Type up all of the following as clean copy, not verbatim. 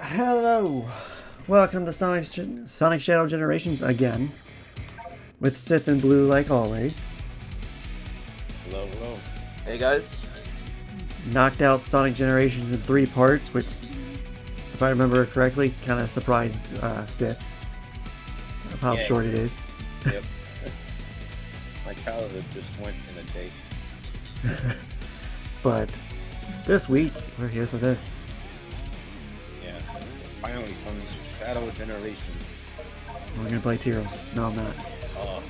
Hello, welcome to Sonic Shadow Generations again, with Sith and Blue like always. Hello, hello. Hey guys. Knocked out Sonic Generations in 3 parts, which, if I remember correctly, kind of surprised Sith of how short it is. Yep. My childhood just went in a day. But this week, we're here for this. Yeah. Finally, some Shadow Generations. We're gonna play Teros. No, I'm not. Oh.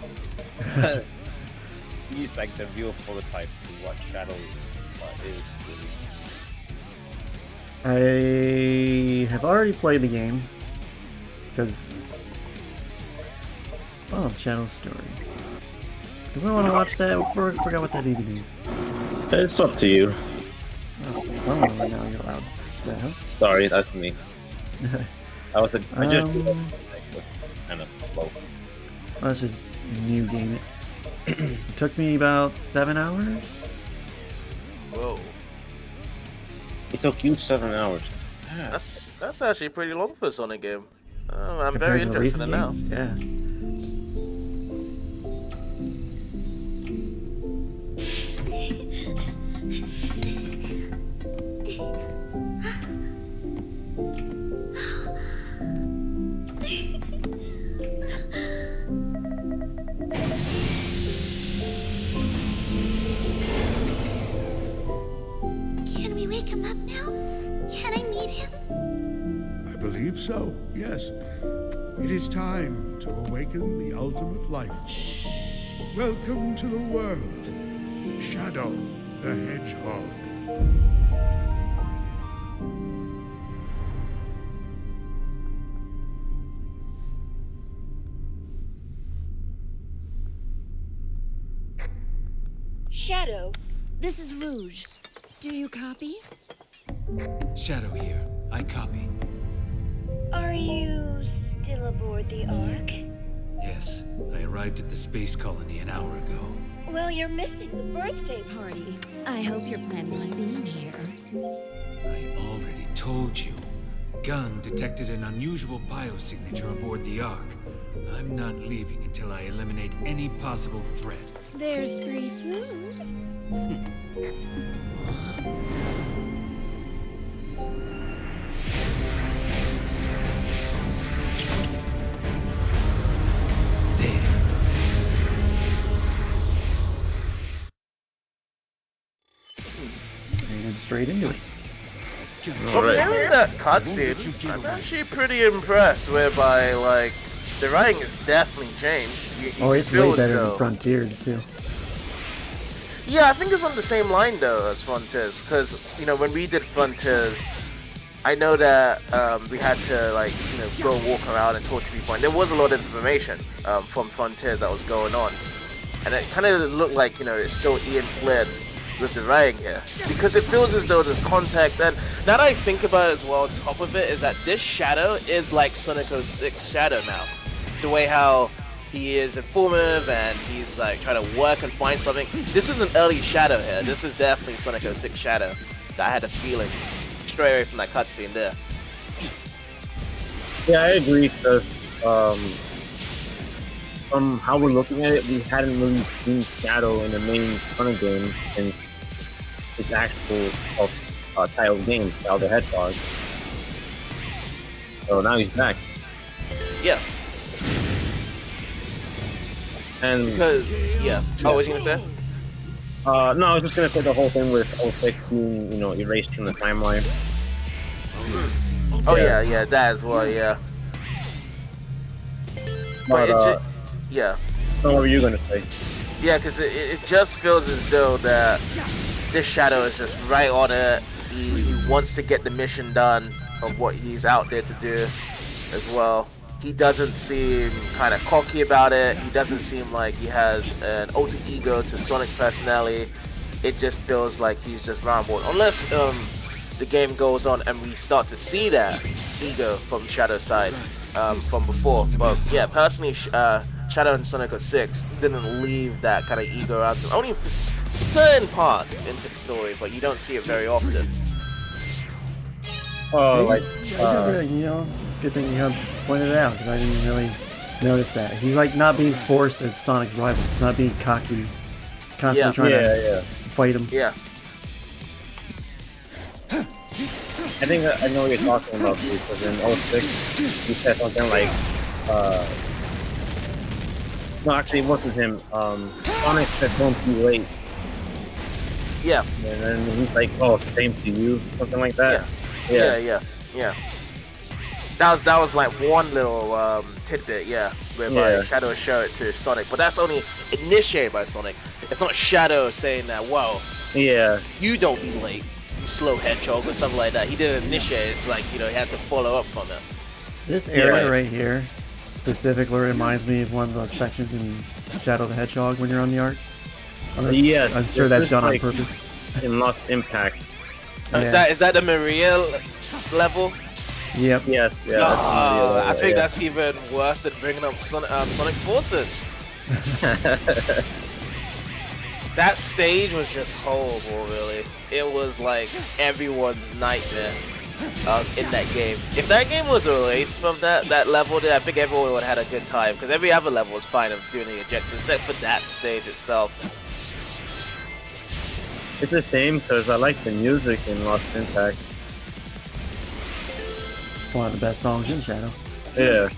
He's like the real prototype to what Shadow is really. I have already played the game, because... Oh, Shadow Story. Do we want to watch that? I forgot what that DVD is. It's up to you. Oh, phone right now, you're loud. The hell? Sorry, that's me. I just kind of slow. Let's just new game it. It took me about 7 hours. Whoa. It took you 7 hours. That's actually pretty long for a Sonic game. I'm Compared very to the interested in now. recent games, Yeah. Can we wake him up now? Can I meet him? I believe so, yes. It is time to awaken the ultimate life. Welcome to the world, Shadow the Hedgehog. Shadow, this is Rouge. Do you copy? Shadow here. I copy. Are you still aboard the Ark? Yes, I arrived at the space colony an hour ago. Well, you're missing the birthday party. I hope you're planning on being here. I already told you. Gun detected an unusual biosignature aboard the Ark. I'm not leaving until I eliminate any possible threat. There's free food. There. And straight into it. From hearing that cutscene, I'm actually pretty impressed. Whereby, like, the writing has definitely changed. You Oh, can it's feel way as better though- than Frontiers, too. Yeah, I think it's on the same line though as Frontiers, because when we did Frontiers, I know that we had to go walk around and talk to people, and there was a lot of information from Frontiers that was going on, and it kind of looked like it's still Ian Flynn with the writing here, because it feels as though there's context. And now that I think about it as well, on top of it is that this Shadow is like Sonic 06 Shadow now, the way how he is informative and he's like trying to work and find something. This is an early Shadow here. This is definitely Sonic 06 Shadow. That I had a feeling straight away from that cutscene there. Yeah, I agree, because from how we're looking at it, we hadn't really seen Shadow in the main Sonic game since its actual title game, Shadow the Hedgehog. So now he's back. Yeah, And because Oh, what was you gonna say? no, I was just gonna say the whole thing with 06 being, erased from the timeline. Oh yeah, that as well. Yeah, but But yeah. what were you gonna say? Yeah, because it just feels as though that this Shadow is just right on it. He wants to get the mission done of what he's out there to do as well. He doesn't seem kind of cocky about it. He doesn't seem like he has an alter ego to Sonic's personality. It just feels like he's just round board. Unless the game goes on and we start to see that ego from Shadow's side from before. But yeah, personally, Shadow and Sonic 06 didn't leave that kind of ego around him. Only certain parts into the story, but you don't see it very often. Oh, like it's a good thing you pointed it out because I didn't really notice that. He's like not being forced as Sonic's rival. He's not being cocky, constantly trying to fight him. Yeah. I think I know what you're talking about because in 06, you said something like, no, actually, it wasn't him. Sonic said, "Don't be late," Yeah. and then he's like, "Oh, same to you," something like that. Yeah. That was like one little tidbit, whereby Shadow showed it to Sonic, but that's only initiated by Sonic. It's not Shadow saying that, "Whoa, Yeah. you don't be late, you slow hedgehog," or something like that. He didn't initiate. It's like he had to follow up from it. This area right here specifically reminds me of one of those sections in Shadow the Hedgehog when you're on the Ark. Yes. I'm sure that's done on like purpose. in Lost Impact. Is that the Maria level? Yep. Yes. Yeah. I think that's even worse than bringing up Sonic Forces. That stage was just horrible, really. It was like everyone's nightmare in that game. If that game was released from that level, then I think everyone would have had a good time, because every other level was fine of doing the ejects, except for that stage itself. It's a shame because I like the music in Lost Impact. One of the best songs in Shadow. Yeah.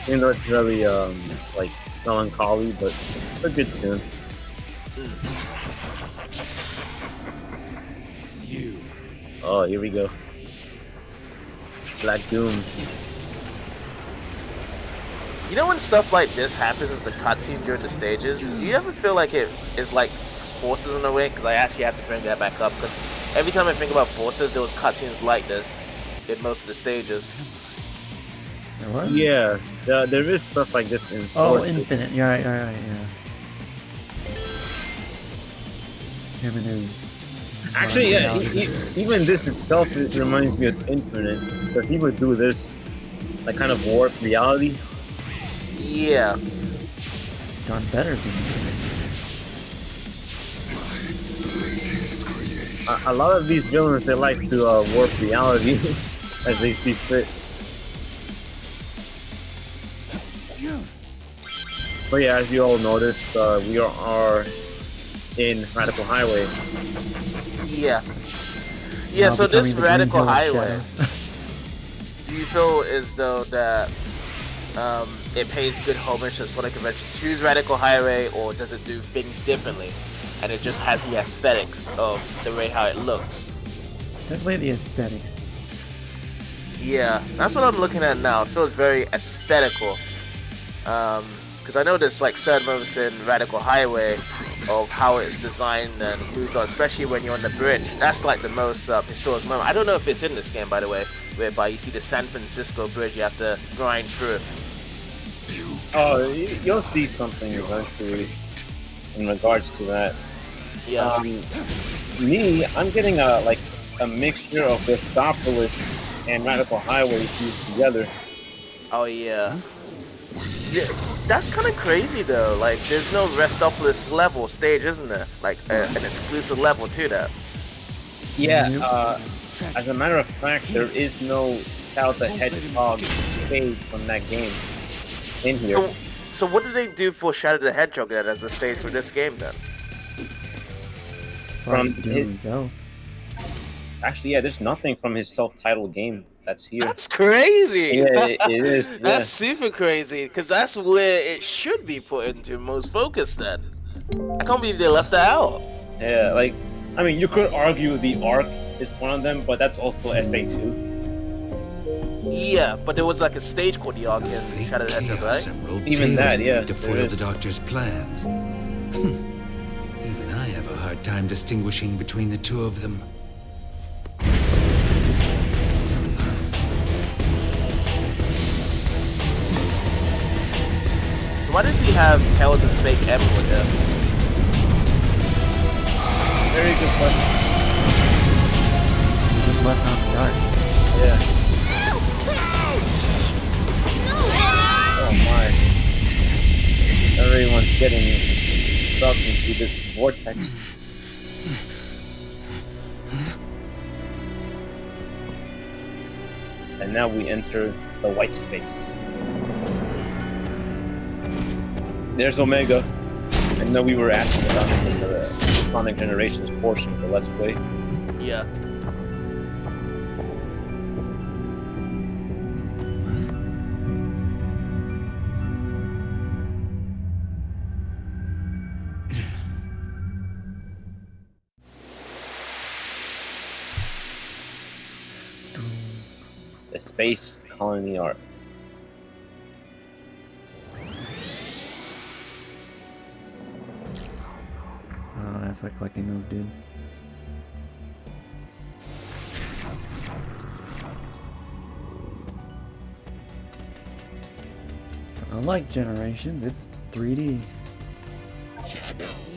Even though it's really like melancholy, but it's a good tune. Oh, here we go. Black Doom. You know when stuff like this happens with the cutscene during the stages, do you ever feel like it is like Forces in a way? Because I actually have to bring that back up, because every time I think about Forces, there was cutscenes like this in most of the stages. There was? Yeah, there is stuff like this in Oh, Forces. Infinite. Yeah, right, yeah. Him and his... Actually, yeah, even this itself it reminds me of Infinite, because he would do this, like, kind of warped reality. Yeah. Done better than Infinite. A lot of these villains, they like to warp reality as they see fit. But yeah, as you all noticed, we are in Radical Highway. Yeah, Now so this becoming the Radical Green Hill of Highway, Shadow. do you feel as though that it pays good homage to Sonic Adventure 2's Radical Highway, or does it do things differently? And it just has the aesthetics of the way how it looks. Definitely the aesthetics. Yeah, that's what I'm looking at now. It feels very aesthetical. Because I know there's like certain moments in Radical Highway of how it's designed and moved on, especially when you're on the bridge. That's like the most historic moment. I don't know if it's in this game, by the way, whereby you see the San Francisco bridge, you have to grind through. Oh, you'll see something eventually in regards to that. Yeah. I'm getting a mixture of Restopolis and Radical Highway fused together. Oh yeah. Yeah, that's kind of crazy though. Like, there's no Restopolis level stage, isn't there? Like an exclusive level to that. Yeah. As a matter of fact, there is no Shadow the Hedgehog stage from that game in here. So what did they do for Shadow the Hedgehog then as a stage for this game then? From Doom his himself. Actually, yeah, there's nothing from his self-titled game that's here. That's crazy. Yeah, it is. That's Yeah. super crazy, because that's where it should be put into most focus then. I can't believe they left that out. Yeah, like, I mean, you could argue the Ark is one of them, but that's also SA2. Yeah, but there was like a stage called the Ark in Fake Shadow the Hedgehog, chaos right? and rolled Even tails that, needed yeah, to there foil is. the Doctor's plans. Even I have a hard time distinguishing between the two of them. So why did he have Tails' fake M with him? Very good question. He just left out the Ark. Yeah. Oh my. Everyone's getting sucked into this vortex. and now we enter the white space. There's Omega. I know we were asking about it in the Sonic Generations portion of the Let's Play. Yeah. The Space Colony Arc. Oh, that's what collecting those did. Unlike Generations, it's 3D.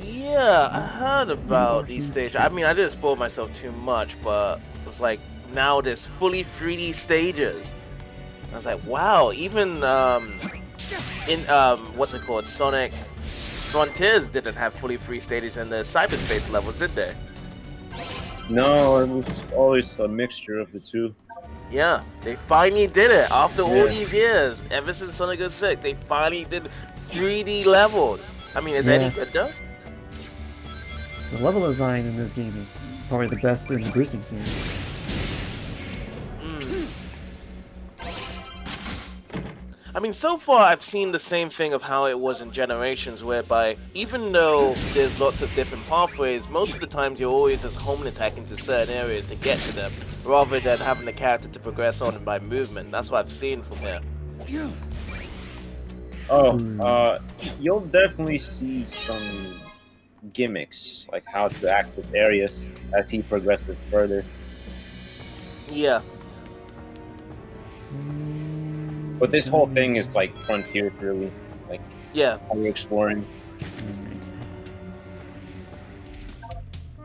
Yeah, I heard about these stages. I mean, I didn't spoil myself too much, but it's like now there's fully 3D stages. I was like, wow, even in what's it called, Sonic Frontiers didn't have fully 3D stages in the cyberspace levels, did they? No, it was always a mixture of the two. Yeah, they finally did it after all these years. Ever since Sonic 06, they finally did 3D levels. I mean, is any good though? The level design in this game is probably the best in the Boosting series. I mean, so far I've seen the same thing of how it was in Generations, whereby even though there's lots of different pathways, most of the times you're always just home attacking to certain areas to get to them, rather than having the character to progress on by movement. That's what I've seen from here. Oh, you'll definitely see some gimmicks, like how to access areas as he progresses further. Yeah. But this whole thing is like Frontier, really. Like, yeah, how you're exploring.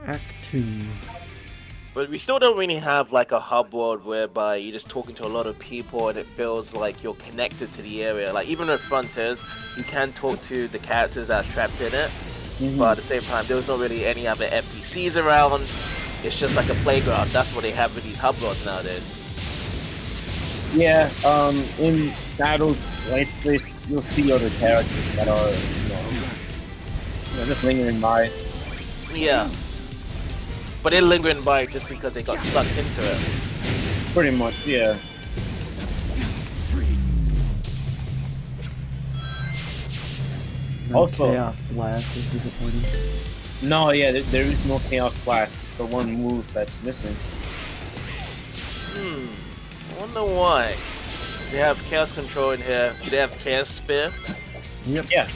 Act 2. But we still don't really have like a hub world whereby you're just talking to a lot of people and it feels like you're connected to the area. Like even with Frontiers, you can talk to the characters that are trapped in it. But at the same time, there was not really any other NPCs around. It's just like a playground. That's what they have with these hub worlds nowadays. Yeah, in Shadow's White Space, you'll see other characters that are, just lingering by. Yeah. But they're lingering by just because they got sucked into it. Pretty much, yeah. No Also, Chaos Blast is disappointing. No, yeah, there is no Chaos Blast. It's the one move that's missing. I wonder why. They have Chaos Control in here. Do they have Chaos Spear? Yep. Yeah.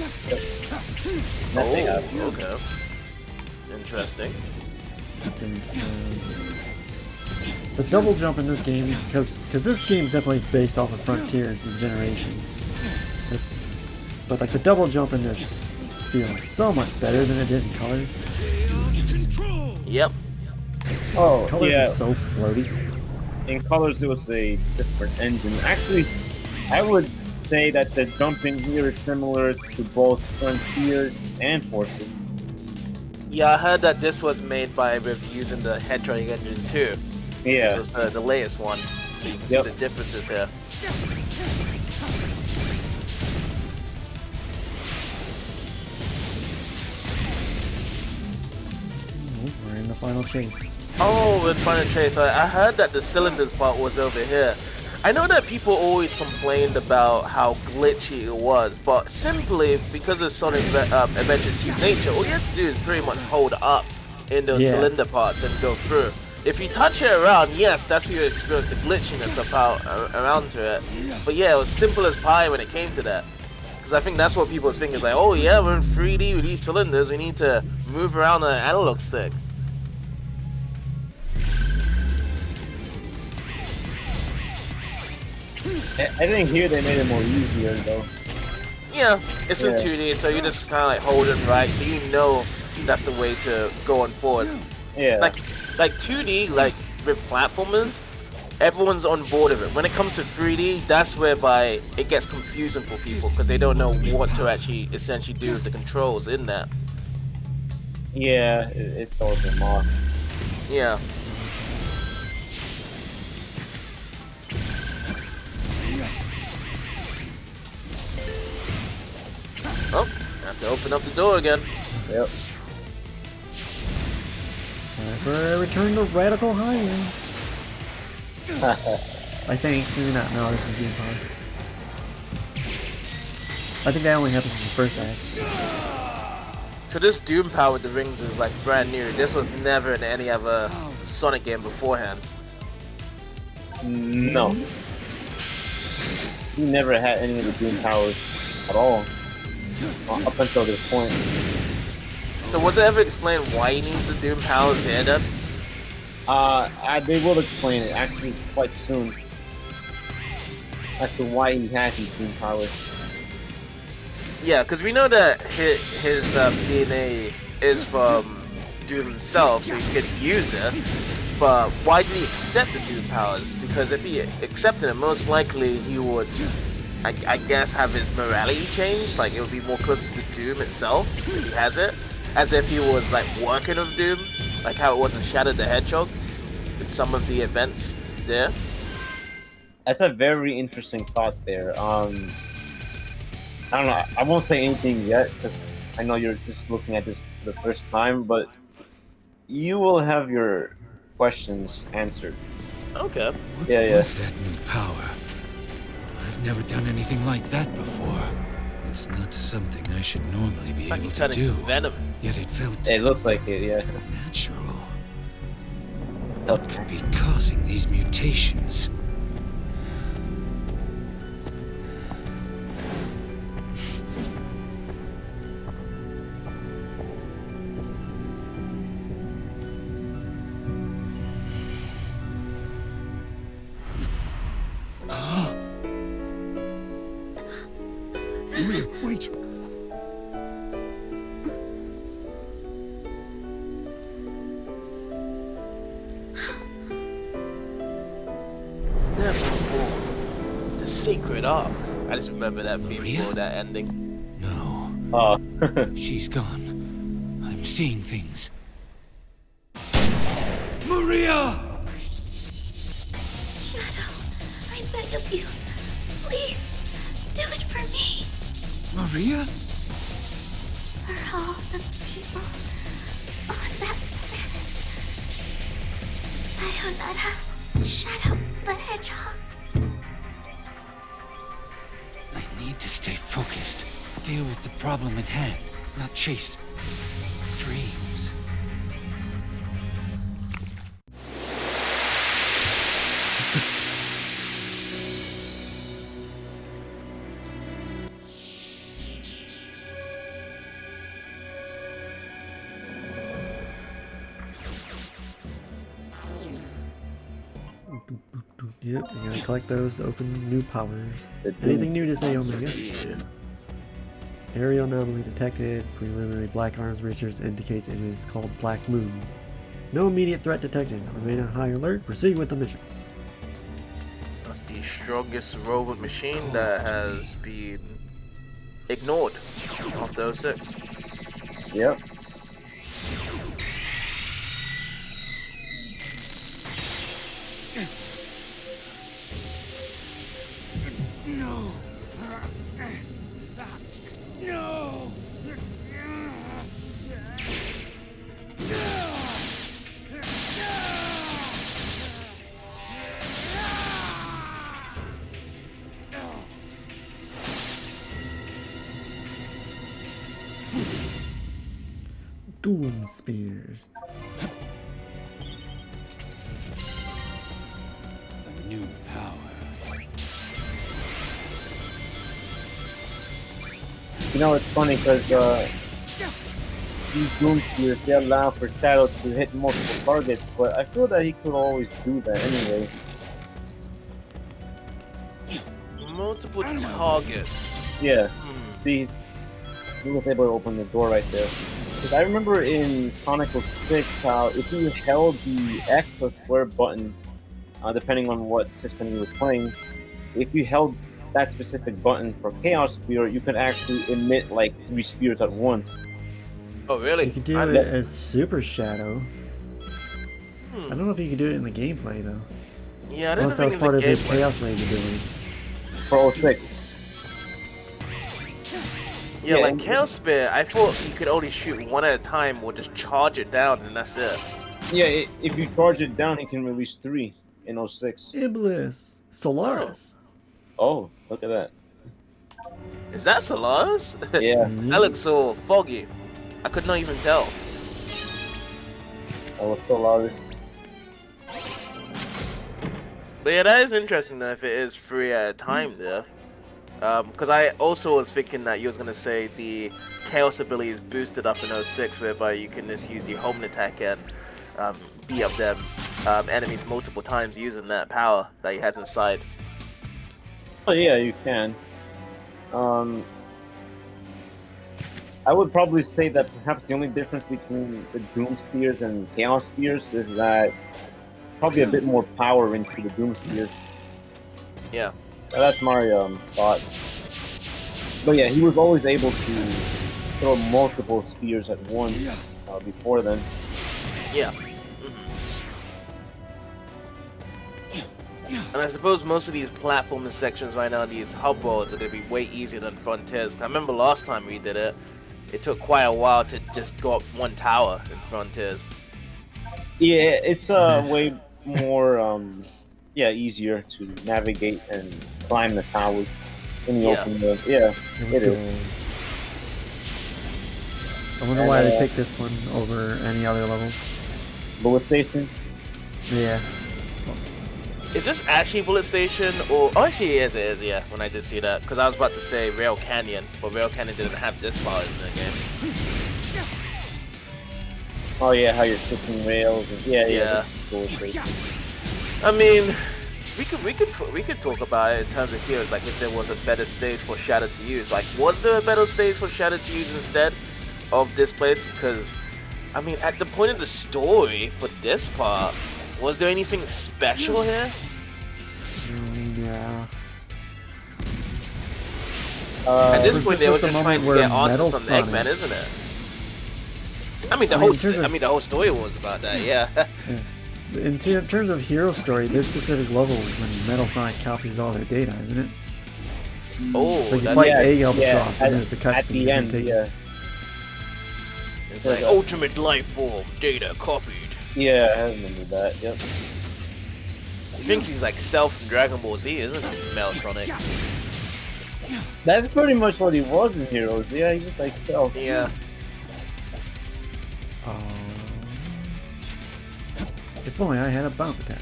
Oh, okay. Interesting. The double jump in this game, because this game is definitely based off of Frontiers and Generations. But like the double jump in this feels so much better than it did in Colors. Yep. Oh, Colors yeah. is so floaty. In Colors, it was a different engine. Actually, I would say that the jumping here is similar to both Frontier and Forces. Yeah, I heard that this was made by using the Hedgehog engine too. Yeah. It was the latest one, so you can see the differences here. We're in the final chase. Oh, in Final Chase, I heard that the cylinders part was over here. I know that people always complained about how glitchy it was, but simply because of Sonic Adventure's cheap nature, all you have to do is pretty much hold up in those cylinder parts and go through. If you touch it around, yes, that's where you experience the glitchiness around to it. But yeah, it was simple as pie when it came to that. Because I think that's what people think is like, oh yeah, we're in 3D with these cylinders, we need to move around an analog stick. I think here they made it more easier though. Yeah, it's in 2D, so you just kind of like hold it right, so you know that's the way to go on forward. Yeah. Like 2D, like with platformers, everyone's on board of it. When it comes to 3D, that's whereby it gets confusing for people because they don't know what to actually essentially do with the controls in that. Yeah, it throws them off. Yeah. Have to open up the door again. Yep. Time for a return to Radical High. I think. Maybe not. No, this is Doom Power. I think that only happens in the first act. So this Doom Power with the rings is like brand new. This was never in any other Sonic game beforehand. No. He never had any of the Doom powers at all. Up until this point. So was it ever explained why he needs the Doom powers here then? They will explain it actually quite soon. As to why he has these Doom powers. Yeah, because we know that his DNA is from Doom himself, so he could use this. But why did he accept the Doom powers? Because if he accepted it, most likely he would, I guess, have his morality changed. Like, it would be more close to Doom itself if he has it. As if he was, like, working with Doom. Like how it was in Shadow the Hedgehog. In some of the events there. That's a very interesting thought there. I don't know. I won't say anything yet because I know you're just looking at this for the first time, but you will have your questions answered. Okay. Yeah. What's that new power? I've never done anything like that before. It's not something I should normally be Like able he's to turning do. Venom. Yet it felt It looks like it, yeah. natural. What could be causing these mutations? Maria, wait. Never aboard the Sacred Ark. I just remember that theme Maria? for that ending. No, she's gone. I'm seeing things. Maria! Shadow, I beg of you. Please, do it for me. Maria? For all the people on that planet. Sayonara, Shadow the Hedgehog. I need to stay focused. Deal with the problem at hand, not chase dreams. Yep, you gotta collect those to open new powers. The Doom- Anything new to say, Omega? Yeah. Aerial anomaly detected. Preliminary black arms research indicates it is called Black Moon. No immediate threat detected. Remain on high alert. Proceed with the mission. That's the strongest robot machine that has been ignored after 06. Yep. No. No. Doom spears. A new power. You know, it's funny because these Doom Spears, they allow for Shadow to hit multiple targets, but I feel that he could always do that anyway. Multiple targets. Yeah. Hmm. See, he was able to open the door right there. Because I remember in Sonic 06 how if you held the X or square button, depending on what system you were playing, if you held that specific button for Chaos Spear, you could actually emit like 3 spears at once. Oh, really? You can do I- it as Super Shadow. Hmm. I don't know if you can do it in the gameplay though. Yeah, I Unless didn't that think was in part the of his gameplay. Chaos Rage ability. For 06. Yeah, Yeah, like and- Chaos Spear, I thought you could only shoot one at a time or just charge it down and that's it. Yeah, if you charge it down, it can release 3 in 06. Iblis. Solaris. Oh, look at that. Is that Solaris? Yeah, That looks so foggy. I could not even tell. I was so loud. But yeah, that is interesting though if it is 3 at a time there. Because I also was thinking that you was going to say the Chaos ability is boosted up in 06 whereby you can just use the home attack and beat up them enemies multiple times using that power that he has inside. Oh yeah, you can. I would probably say that perhaps the only difference between the Doom Spears and Chaos Spears is that probably a bit more power into the Doom Spears. Yeah. That's my thought. But yeah, he was always able to throw multiple spears at once before then. Yeah. And I suppose most of these platforming sections right now, these hub worlds, are going to be way easier than Frontiers. 'Cause I remember last time we did it, it took quite a while to just go up one tower in Frontiers. Yeah, it's way more easier to navigate and climb the towers in the Yeah. open world. Yeah, it is. I wonder why they picked this one over any other levels. Bullet Station. Yeah. Is this actually Bullet Station or... Oh, actually it is, yeah, when I did see that. Because I was about to say Rail Canyon, but Rail Canyon didn't have this part in the game. Oh yeah, how you're switching rails. And, yeah. Yeah. That's Bullet Station. I mean, we could talk about it in terms of heroes, like if there was a better stage for Shadow to use. Like, was there a better stage for Shadow to use instead of this place? Because, I mean, at the point of the story for this part, was there anything special here? Yeah. At this was point, this they were with the just trying moment to where get answers Metal from Sonic- Eggman, isn't it? I mean, the I whole mean, in terms of- the whole story was about that, yeah. In terms of hero story, this specific level is when Metal Sonic copies all their data, isn't it? Oh, Like you that, fight yeah, Egg Albatross, at- and there's the cutscene. At the you can end, take. yeah. it's like ultimate life form, data copied. Yeah, I remember that, yep. He thinks he's like Cell from Dragon Ball Z, isn't he, Metal Sonic? That's pretty much what he was in Heroes. Yeah, he was like Cell. Yeah. If only I had a bounce attack.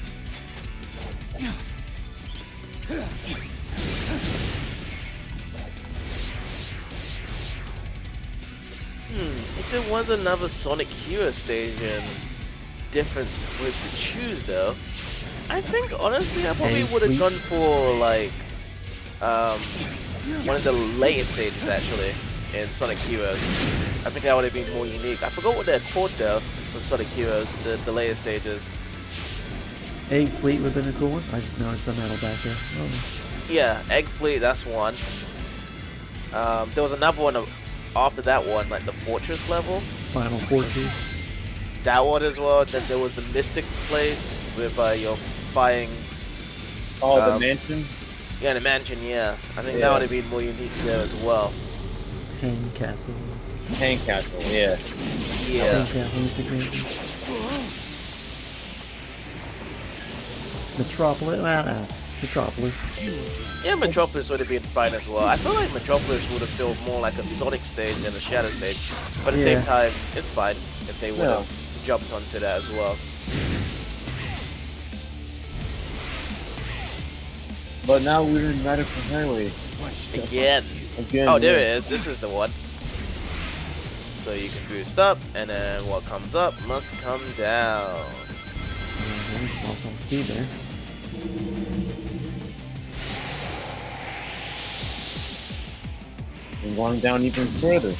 If there was another Sonic Hero stage and difference with to choose though, I think honestly I probably Hey, would have please. gone for like one of the latest stages actually in Sonic Heroes. I think that would have been more unique. I forgot what they're called though with Sonic Heroes, the latest stages. Egg Fleet would have been a cool one. I just noticed the metal back there. Oh. Yeah, Egg Fleet, that's one. There was another one after that one, like the Fortress level. Final Fortress. That one as well. Then there was the Mystic place whereby you're fighting. Oh, the Um, mansion? Yeah, the mansion. Yeah, I think Yeah. that would have been more unique there as well. Hang Castle. Tank Castle, yeah. Yeah. Hang Castle, Mystic Mansion. Metropolis. Metropolis. Yeah, Metropolis would have been fine as well. I feel like Metropolis would have felt more like a Sonic stage than a Shadow stage. But at the same Yeah. time, it's fine if they would have jumped onto that as well. But now we're in Radical Highway. Again. Again. Oh, there yeah. it is. This is the one. So you can boost up, and then what comes up must come down. Lost on speed there. And going down even further.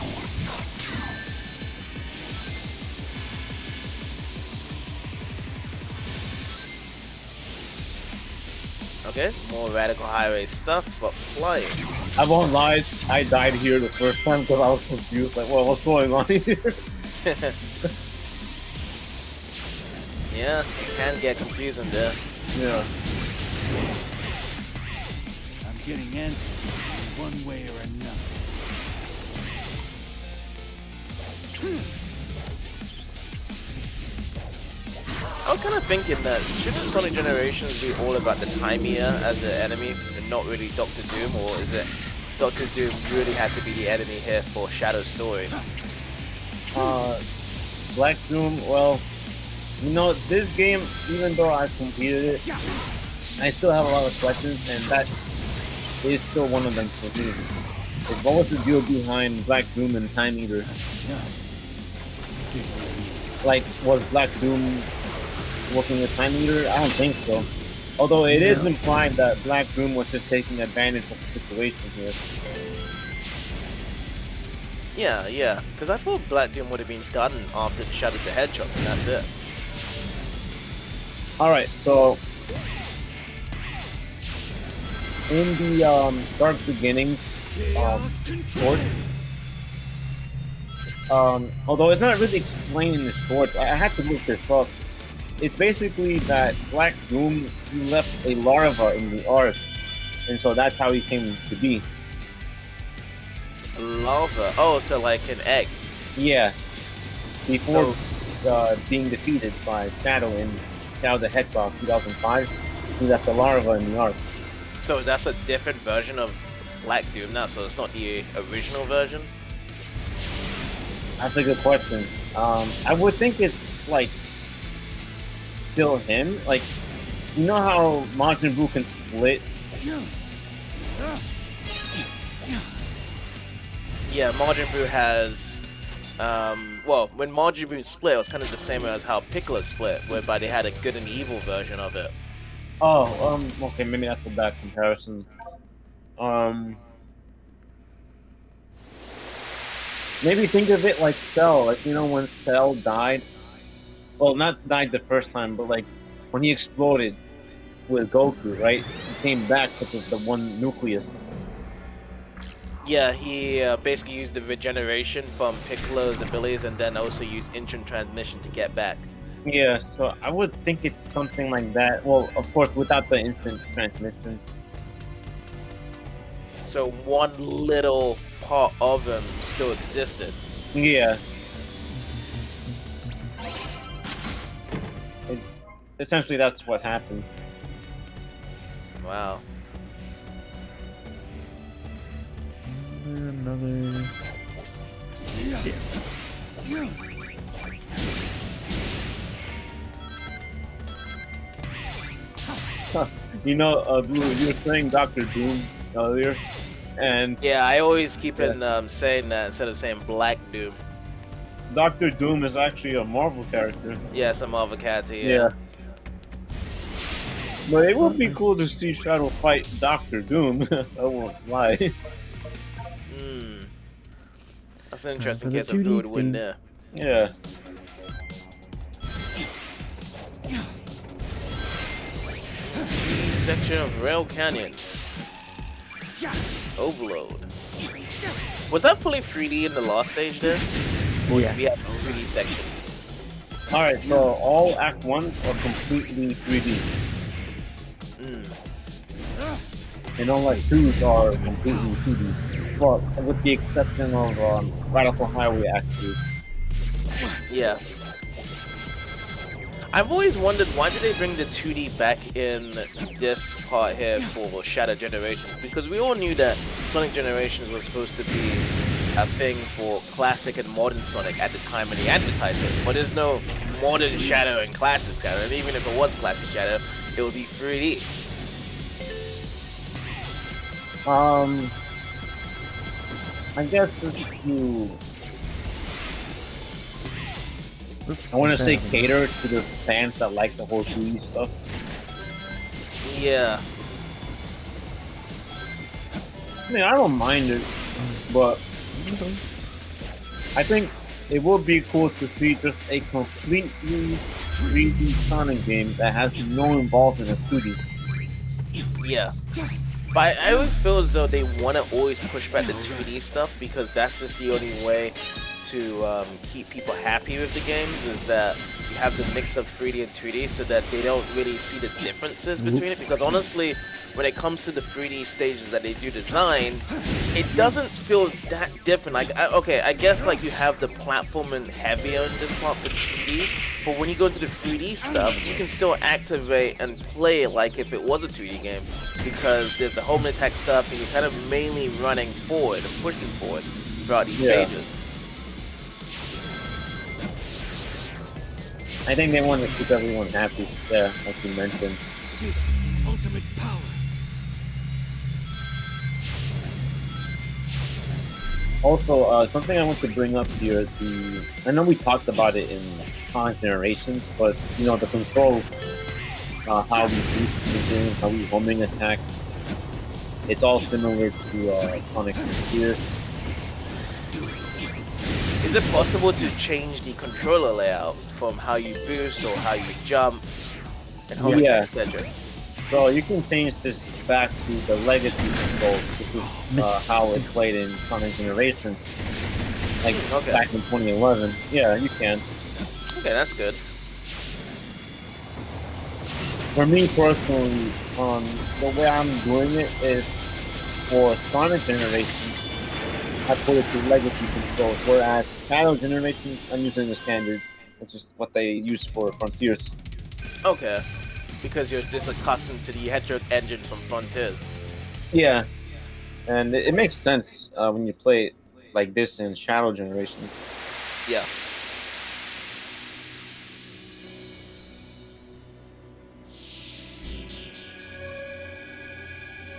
Okay, more Radical Highway stuff, but flying. I won't lie, I died here the first time because I was confused. Like, well, what's going on here? Yeah, it can get confusing there. Yeah. I'm getting answers in one way or another. I was kind of thinking that shouldn't Sonic Generations be all about the Timea as the enemy and not really Doctor Doom, or is it Doctor Doom really had to be the enemy here for Shadow's story? Black Doom, well, you know, this game, even though I completed it, I still have a lot of questions, and that is still one of them for me. Like, what was the deal behind Black Doom and Time Eater? Like, was Black Doom working with Time Eater? I don't think so. Although it is implied that Black Doom was just taking advantage of the situation here. Yeah, because I thought Black Doom would have been done after Shadow the Hedgehog, and that's it. Alright, so in the Dark Beginnings short, although it's not really explained in the short, I had to look this up. It's basically that Black Doom, he left a larva in the Ark, and so that's how he came to be. Larva? Oh, so like an egg. Yeah. Before being defeated by Shadow in Shadow the Hedgehog 2005, he left a larva in the Ark. So that's a different version of Black Doom now, so it's not the original version? That's a good question. I would think it's like still him. Like, you know how Majin Buu can split? Yeah, Majin Buu has, well, when Majin Buu split, it was kind of the same as how Piccolo split, whereby they had a good and evil version of it. Oh, okay, maybe that's a bad comparison. Maybe think of it like Cell, like, you know, when Cell died? Well, not died the first time, but like, when he exploded with Goku, right? He came back with the one nucleus. Yeah, he basically used the regeneration from Piccolo's abilities and then also used instant transmission to get back. Yeah, so I would think it's something like that. Well, of course, without the instant transmission. So one little part of him still existed. Yeah. Essentially, that's what happened. Wow. Another. You know, Blue, you were saying Dr. Doom earlier, and Yeah, I always keep saying that instead of saying Black Doom. Dr. Doom is actually a Marvel character. Yeah, it's a Marvel character, Yeah. But it would be cool to see Shadow fight Dr. Doom. I won't lie. That's an interesting for the case of who would 2D win thing. there. Yeah. Section of Rail Canyon. Overload. Was that fully 3D in the last stage there? Or Yeah. did we have 3D sections? Alright, so all Act 1s are completely 3D. And all Act 2s are completely 2D. But with the exception of Radical Highway Act 2. Yeah. I've always wondered why did they bring the 2D back in this part here for Shadow Generations? Because we all knew that Sonic Generations was supposed to be a thing for classic and modern Sonic at the time when they advertised it. But there's no modern Shadow and classic Shadow, and even if it was classic Shadow, it would be 3D. I guess if you... I want to say cater to the fans that like the whole 2D stuff. Yeah. I mean, I don't mind it, but I think it would be cool to see just a completely 3D Sonic game that has no involvement in 2D. Yeah. But I always feel as though they want to always push back the 2D stuff because that's just the only way to keep people happy with the games, is that, you have the mix of 3D and 2D so that they don't really see the differences between it. Because honestly, when it comes to the 3D stages that they do design, it doesn't feel that different. Like, okay, I guess like you have the platforming heavier in this part for 2D, but when you go into the 3D stuff, you can still activate and play like if it was a 2D game, because there's the home attack stuff, and you're kind of mainly running forward and pushing forward throughout these stages. I think they want to keep everyone happy. Yeah, like you mentioned. This is the ultimate power. Also, something I want to bring up here is I know we talked about it in Sonic Generations, but you know the controls, how we boost the game, how we homing attack. It's all similar to Sonic Frontiers. Is it possible to change the controller layout from how you boost or how you jump and home attack, etc.? So you can change this back to the legacy controls, which is how it played in Sonic Generations, like back in 2011. Yeah, you can. Okay, that's good. For me personally, the way I'm doing it is for Sonic Generations, I put it to legacy controls, whereas Shadow Generations, I'm using the standard, which is what they use for Frontiers. Okay, because you're just accustomed to the Hedgehog engine from Frontiers. Yeah, and it makes sense when you play it like this in Shadow Generations. Yeah.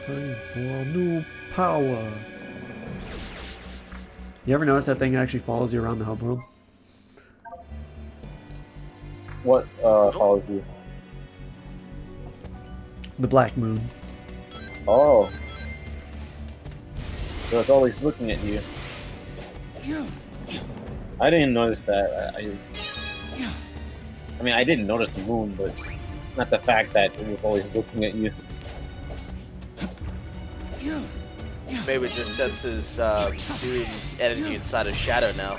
Time for a new power. You ever notice that thing actually follows you around the hub world? What follows you? The Black Moon. Oh. So it's always looking at you. I didn't notice that. I mean, I didn't notice the moon, but not the fact that it was always looking at you. Maybe it just senses Doom's energy inside of Shadow now.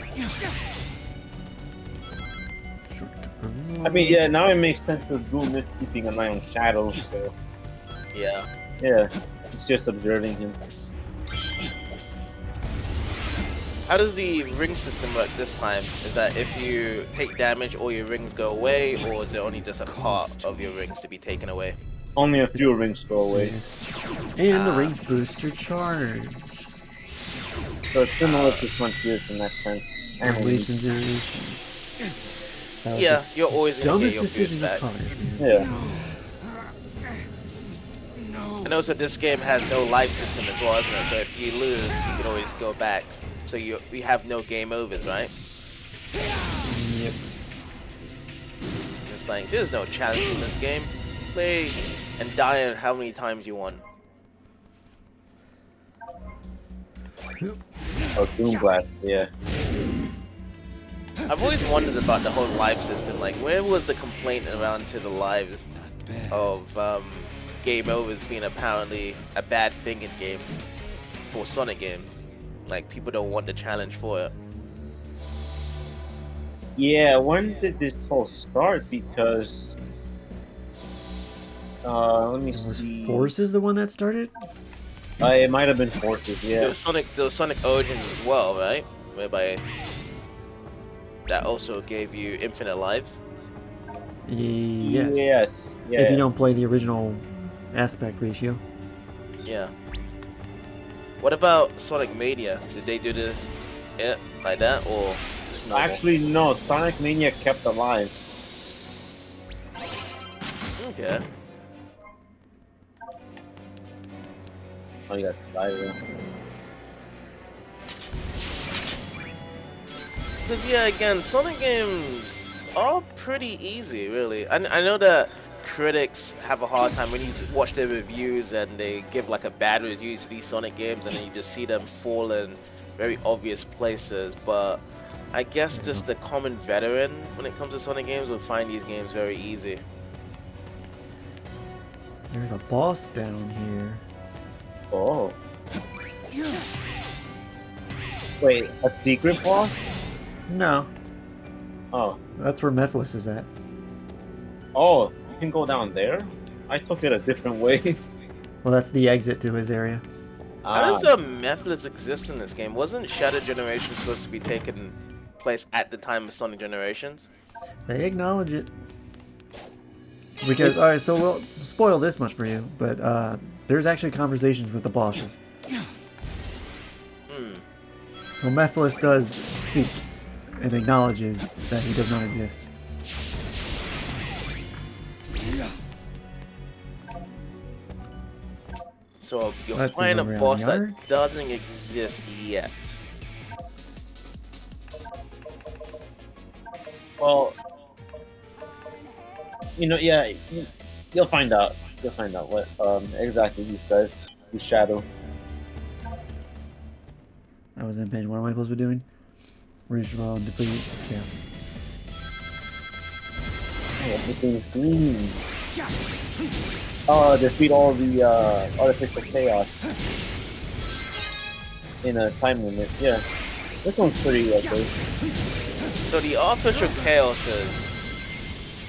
I mean, yeah, now it makes sense because Doom is keeping an eye on Shadow, so... Yeah. Yeah, it's just observing him. How does the ring system work this time? Is that if you take damage, all your rings go away, or is it only just a part of your rings to be taken away? Only a few rings go away. And the rings boost your charge. So it's similar to Frontiers in that sense. And Revelation Generation. That was Yeah, the you're always gonna get dumbest your boost decision back. of Connors, man. Yeah. I know that this game has no life system as well, isn't it? So if you lose, you can always go back. So we have no game overs, right? Yep. It's like, there's no challenge in this game. Play and die how many times you want. Oh, Doom Blast, yeah. I've always wondered about the whole life system. Like, where was the complaint around to the lives of game overs being apparently a bad thing in games for Sonic games? Like, people don't want the challenge for it. Yeah, when did this whole start? Because... let me Was see. Forces the one that started? It might have been Forces, There yeah. was Sonic Origins as well, right? Whereby that also gave you infinite lives. Yes. Yes. Yeah. If you don't play the original aspect ratio. Yeah. What about Sonic Mania? Did they do it like that, or just normal? Actually, no. Sonic Mania kept alive. Okay. Oh, you got Spider. Because yeah, again, Sonic games are pretty easy, really. I know that critics have a hard time when you watch their reviews and they give like a bad review to these Sonic games, and then you just see them fall in very obvious places. But I guess just the common veteran when it comes to Sonic games will find these games very easy. There's a boss down here. Oh. Wait, a secret boss? No. Oh, That's where Mephiles is at. oh, you can go down there. I took it a different way. Well, that's the exit to his area. How Ah, does a Mephiles exist in this game? Wasn't Shadow Generation supposed to be taking place at the time of Sonic Generations? They acknowledge it. Because, alright, so we'll spoil this much for you, but there's actually conversations with the bosses. Hmm. So Mephiles does speak and acknowledges that he does not exist. So you're That's fighting a the boss that arc. doesn't exist yet. well, yeah, you'll find out. You'll find out what exactly he says. He's Shadow. I was in pain. What am I supposed to be doing? Reach well and defeat. Yeah. Oh, everything's green. Defeat all the artificial chaos in a time limit. Yeah, this one's pretty okay. So the artificial chaoses,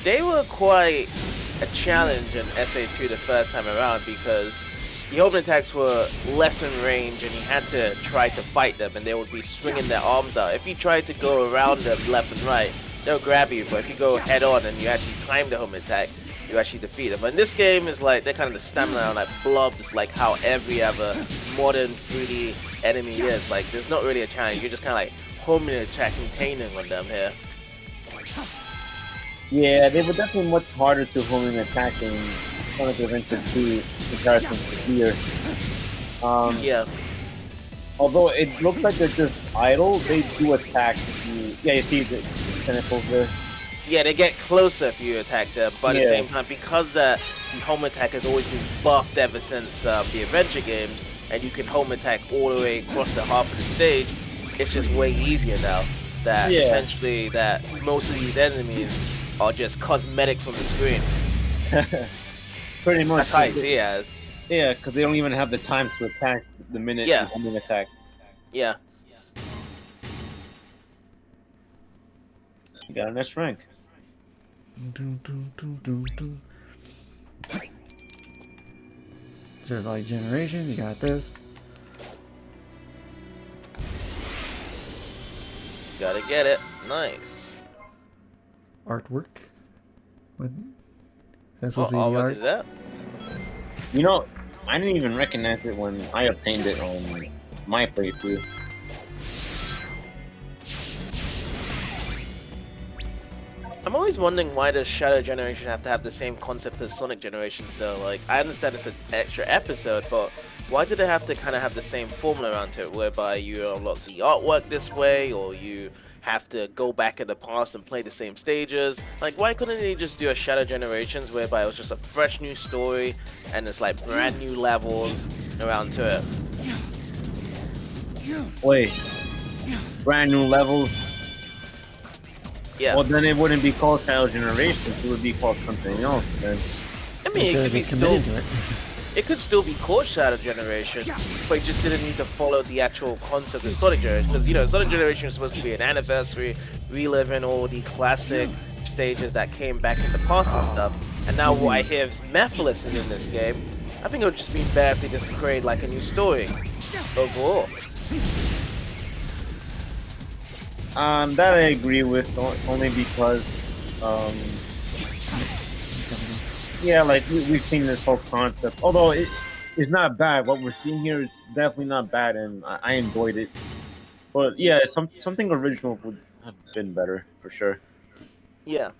they were quite a challenge in SA2 the first time around because the home attacks were less in range and you had to try to fight them and they would be swinging their arms out. If you tried to go around them left and right, they'll grab you, but if you go head on and you actually time the home attack, you actually defeat them. But in this game, is like they're kind of the stamina are like blobs, like how every other modern 3D enemy is. Like there's not really a challenge. You're just kind of like homing attack containing on them here. Yeah, they were definitely much harder to home and attack in Sonic Adventure 2 in comparison to here. Yeah, Although it looks like they're just idle, they do attack. You see the tentacles there. yeah, they get closer if you attack them, but at the Yeah. same time, because the home attack has always been buffed ever since the adventure games, and you can home attack all the way across the half of the stage, it's just way easier now. That Yeah. essentially that most of these enemies are just cosmetics on the screen. Pretty much. That's how I see it as. Yeah, because they don't even have the time to attack the minute Yeah. you home and attack. Yeah. You got an S rank. Just like Generations, you got this. Gotta get it. Nice. Artwork. What? That's Oh, supposed to be the what art. is that? You know, I didn't even recognize it when I obtained it on my playthrough. I'm always wondering why does Shadow Generation have to have the same concept as Sonic Generations though? Like, I understand it's an extra episode, but why do they have to kind of have the same formula around it, whereby you unlock the artwork this way, or you have to go back in the past and play the same stages? Like, why couldn't they just do a Shadow Generations whereby it was just a fresh new story, and it's like brand new levels around to it? Wait, brand new levels? Yeah. Well, then it wouldn't be called Shadow Generations. It would be called something else. Then. I mean, it Should've could be just still... committed to it. It could still be called Shadow Generation, but it just didn't need to follow the actual concept of Sonic Generation. Because, you know, Sonic Generation is supposed to be an anniversary, reliving all the classic stages that came back in the past and stuff. And now what I hear is Mephiles is in this game. I think it would just be better if they just create like a new story overall. That I agree with, only because, yeah, like we've seen this whole concept. Although it's not bad. What we're seeing here is definitely not bad, and I enjoyed it. But yeah, something original would have been better for sure. Yeah.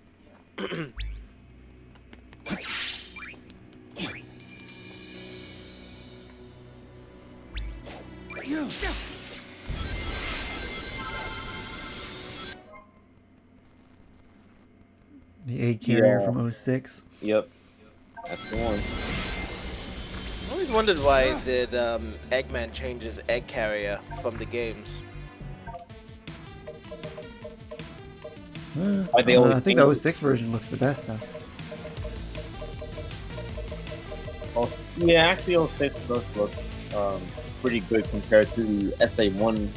The egg carrier Yeah. from 06. Yep, that's the one. I always wondered why did Eggman change his egg carrier from the games. Why they always I think the 06 version looks the best though. Oh, yeah, actually, 06 does look pretty good compared to the SA1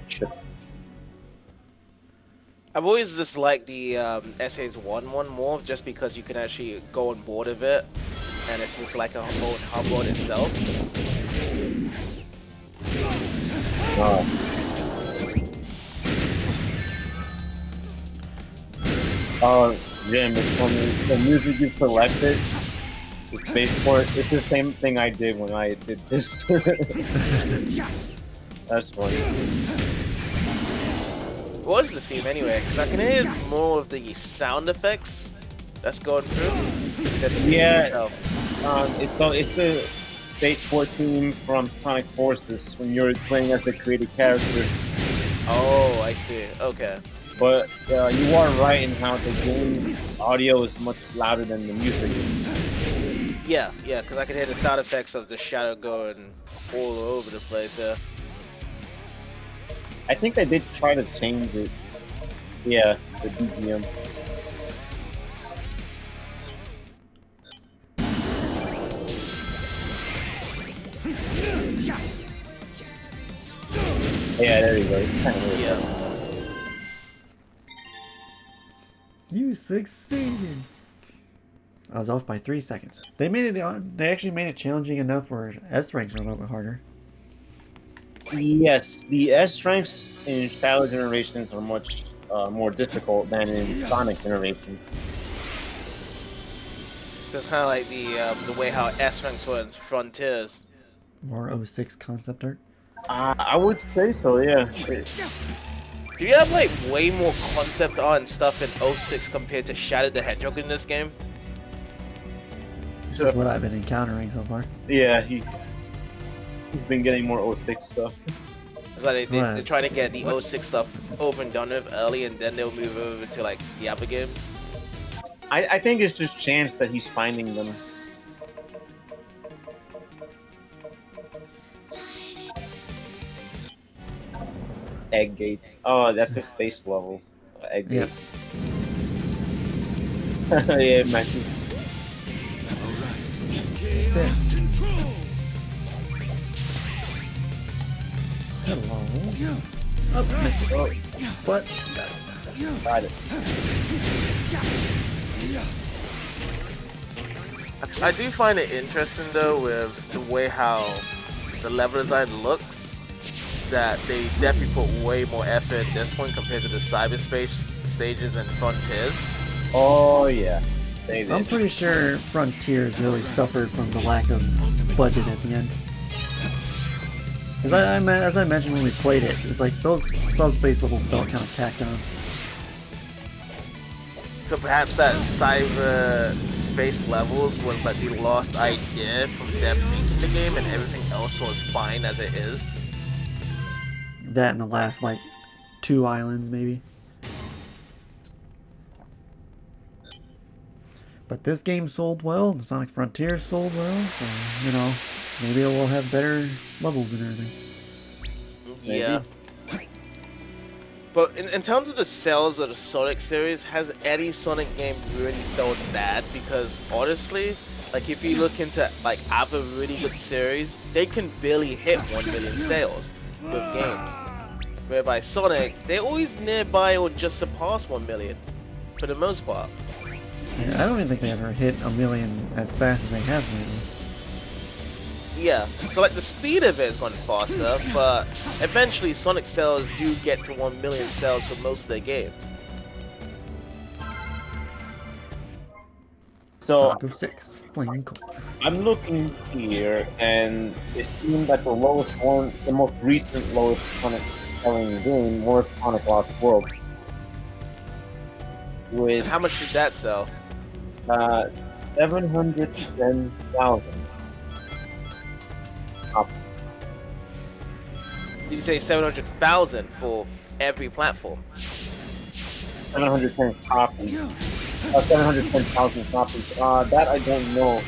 chip. I've always just liked the SA's one more, just because you can actually go on board of it, and it's just like a whole hub on itself. Jim, it's funny. The music you selected, the space port, it's the same thing I did when I did this. That's funny. What is the theme anyway? Because I can hear more of the sound effects that's going through than the music Yeah. itself. It's the space port theme from Sonic Forces when you're playing as the created character. Oh, I see. Okay. But you are right in how the game audio is much louder than the music. Yeah, because I can hear the sound effects of the shadow going all over the place. Yeah. I think they did try to change it. Yeah, the BGM. Yeah, there you go. It's kind of weird. Yeah. You succeeded. I was off by 3 seconds. They made it. They actually made it challenging enough where S ranks are a little bit harder. Yes, the S ranks in Shadow Generations are much more difficult than in Sonic Generations. Just kind of like the way how S ranks were in Frontiers. More 06 concept art. I would say so, yeah. Do you have like way more concept art and stuff in 06 compared to Shadow the Hedgehog in this game? It's just what I've been encountering so far. Yeah, he's been getting more 06 stuff. It's like they're trying to get the 06 stuff over and done with early, and then they'll move over to like the other games. I think it's just chance that he's finding them. Egg gates. Oh, that's the space level. Egg Yep. gate. Yeah, imagine. This. Control! Hello. Oh, missed it. Oh, What? got it. I do find it interesting though with the way how the level design looks, that they definitely put way more effort in this one compared to the cyberspace stages and Frontiers. Oh, yeah. They did. I'm pretty sure Frontiers really suffered from the lack of budget at the end. Because as I mentioned when we played it, it's like those subspace levels felt kind of tacked on. So perhaps that cyberspace levels was like the lost idea from them making the game, and everything else was fine as it is. That and the last, like, 2 islands, maybe. But this game sold well, the Sonic Frontiers sold well, so, you know, maybe it will have better levels and everything. Yeah. But in terms of the sales of the Sonic series, has any Sonic game really sold bad? Because honestly, like if you look into like other really good series, they can barely hit 1 million sales with games. Whereby Sonic, they're always nearby or just surpass 1 million, for the most part. Yeah, I don't even think they ever hit 1 million as fast as they have lately. Yeah, so like the speed of it has gone faster, but eventually Sonic sales do get to 1 million sales for most of their games. So, Sonic 06, Flaming Core. I'm looking here, and it seems that the lowest one, the most recent lowest Sonic selling game, was Sonic Lost World. And With how much did that sell? 710,000. Did you say 700,000 for every platform? 710 copies. 710,000 copies. That I don't know. I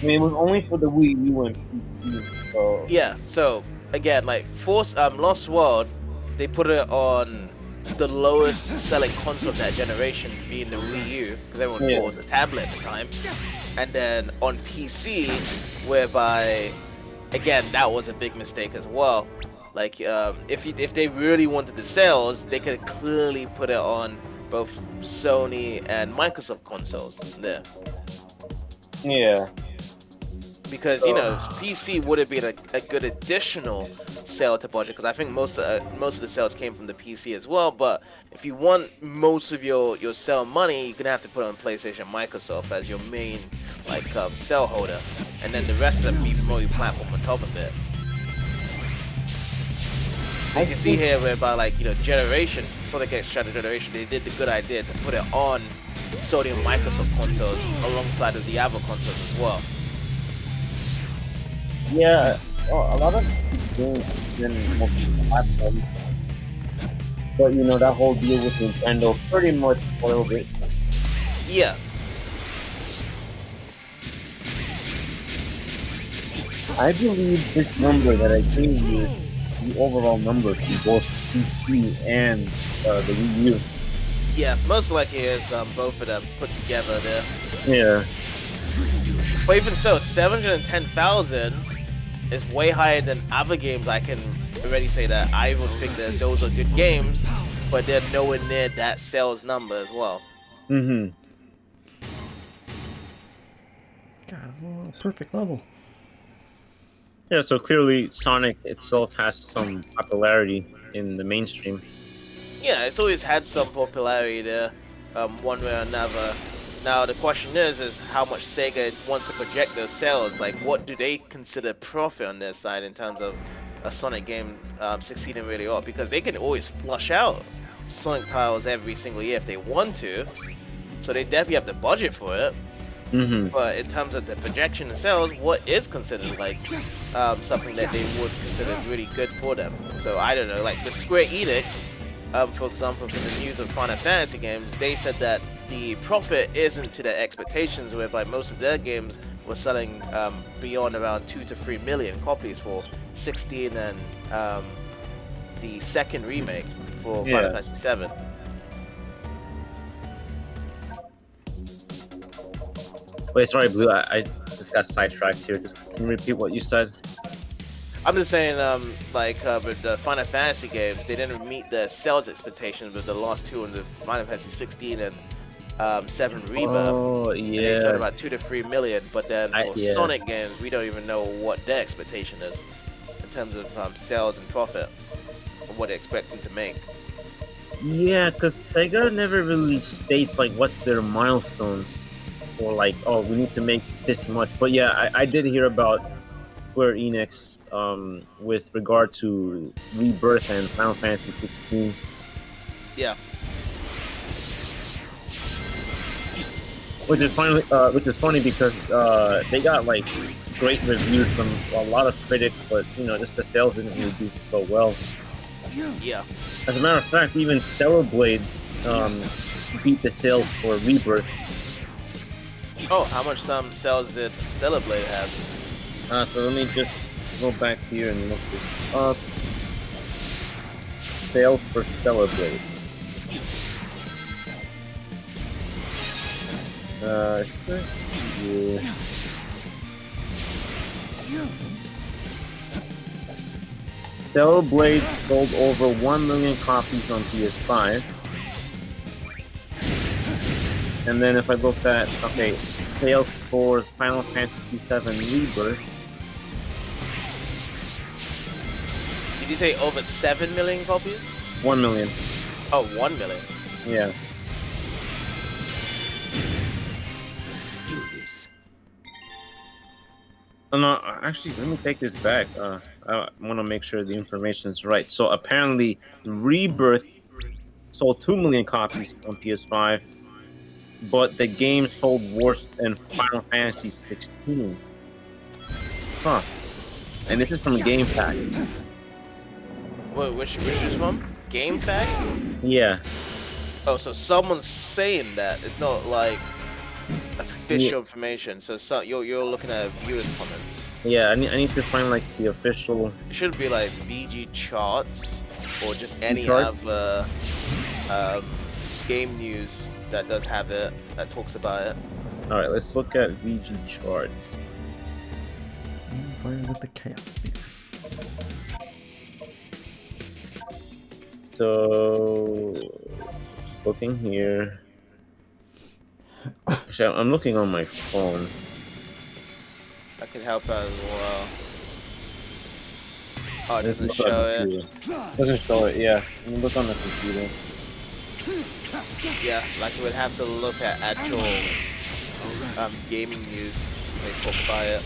mean, it was only for the Wii U and PC, so... Yeah, so again, like Lost World, they put it on the lowest selling console of that generation, being the Wii U, because everyone thought it was a tablet at the time. And then on PC, whereby, again, that was a big mistake as well. Like if they really wanted the sales, they could clearly put it on both Sony and Microsoft consoles there. Yeah. Because PC would have been a good additional sale to budget, because I think most of the sales came from the PC as well. But if you want most of your sale money, you're gonna have to put on PlayStation, Microsoft as your main sale holder, and then the rest of them be multi-platform on top of it. So you can see here whereby Generations, Sonic X Shadow Generation, they did the good idea to put it on Sony and Microsoft consoles alongside of the other consoles as well. Yeah, well, a lot of games been multiple platforms, but that whole deal with Nintendo pretty much spoiled it. Yeah. I believe this number that I gave you, the overall number for both PC and the Wii U. Yeah, most likely is both of them put together there. Yeah. But even so, 710,000 is way higher than other games. I can already say that I would think that those are good games, but they're nowhere near that sales number as well. Mm-hmm. God, well, perfect level. Yeah, so clearly Sonic itself has some popularity in the mainstream. Yeah, it's always had some popularity there, one way or another. Now the question is how much Sega wants to project their sales. Like, what do they consider profit on their side in terms of a Sonic game succeeding really well? Because they can always flush out Sonic titles every single year if they want to, so they definitely have the budget for it. Mm-hmm. But in terms of the projection and sales, what is considered something that they would consider really good for them? So I don't know, like the Square Enix, for example, from the news of Final Fantasy games, they said that the profit isn't to their expectations, whereby most of their games were selling beyond around 2 to 3 million copies for 16 and the second remake for Final Fantasy 7. Wait, sorry, Blue. I just got sidetracked here. Can you repeat what you said? I'm just saying, with the Final Fantasy games, they didn't meet the sales expectations with the last two in the Final Fantasy 16 and 7 Rebirth. Oh, yeah. And they sold about 2 to 3 million, but then for Sonic games, we don't even know what their expectation is in terms of sales and profit, or what they're expecting to make. Yeah, because Sega never really states, what's their milestone. Or we need to make this much. But yeah, I did hear about Square Enix with regard to Rebirth and Final Fantasy 16. Yeah. Which is funny because they got great reviews from a lot of critics, but just the sales didn't really do so well. Yeah. As a matter of fact, even Stellar Blade beat the sales for Rebirth. Oh, how much sales did Stellar Blade have? So let me just go back here and look this up. Sales for Stellar Blade. Yeah. Stellar Blade sold over 1 million copies on PS5. And then if I look at, sales for Final Fantasy VII Rebirth. Did you say over 7 million copies? 1 million. Oh, 1 million. Yeah. Let's do this. No, actually, let me take this back. I want to make sure the information's right. So apparently, Rebirth sold 2 million copies on PS5. But the game sold worse than Final Fantasy 16. Huh. And this is from GameFAQs. Wait, which is from? GameFAQs? Yeah. Oh, so someone's saying that. It's not official information. So you're looking at viewers' comments. Yeah, I need to find the official. It should be VG charts or just any Chart? other game news that does have it, that talks about it. Alright, let's look at VG charts. Fire with the chaos spear. so looking here. Actually, I'm looking on my phone. I can help out as well. Oh, it Let's doesn't look show on the it. computer. Doesn't show it. Yeah, let me look on the computer. Yeah, like you would have to look at actual gaming news when they talk about it.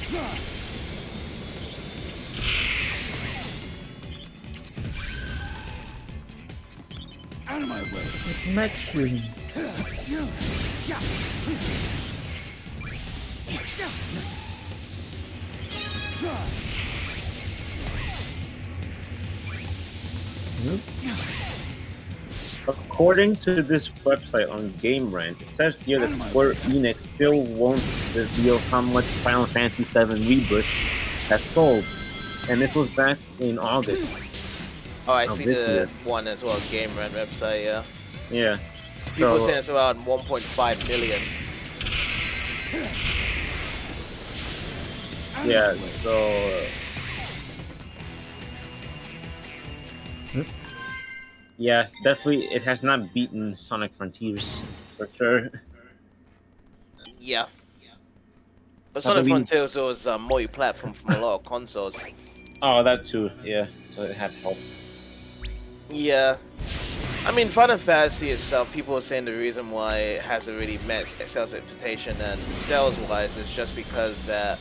Out of my way. It's mech shooting. Nope. According to this website on Game Rant, it says here that Square Enix still won't reveal how much Final Fantasy VII Rebirth has sold, and this was back in August. Oh, I Oh, see this the year. one as well, Game Rant website, yeah. Yeah. People So- saying it's around 1.5 million. Yeah, so yeah, definitely it has not beaten Sonic Frontiers for sure. Yeah. But Sonic believe- Frontiers was multi-platform from a lot of consoles. Oh, that too. Yeah, so it had help. Yeah. I mean, Final Fantasy itself, people are saying the reason why it hasn't really met sales expectation and sales-wise is just because that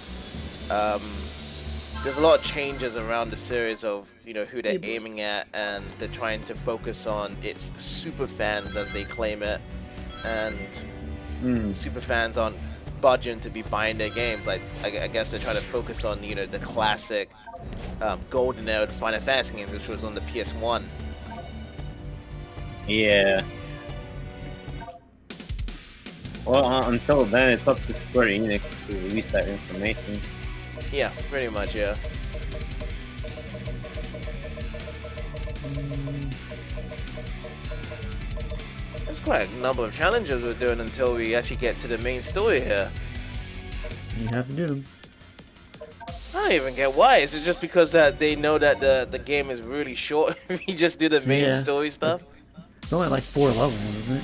there's a lot of changes around the series of, you know, who they're aiming at, and they're trying to focus on its super fans, as they claim it, and super fans aren't budging to be buying their games. Like, I guess they're trying to focus on, you know, the classic golden era Final Fantasy games, which was on the PS1. Yeah. Well, until then, it's up to Square Enix to release that information. Yeah, pretty much, yeah. There's quite a number of challenges we're doing until we actually get to the main story here. You have to do them. I don't even get why. Is it just because that they know that the game is really short if you just do the main Yeah. story stuff? It's only like 4 levels, isn't it?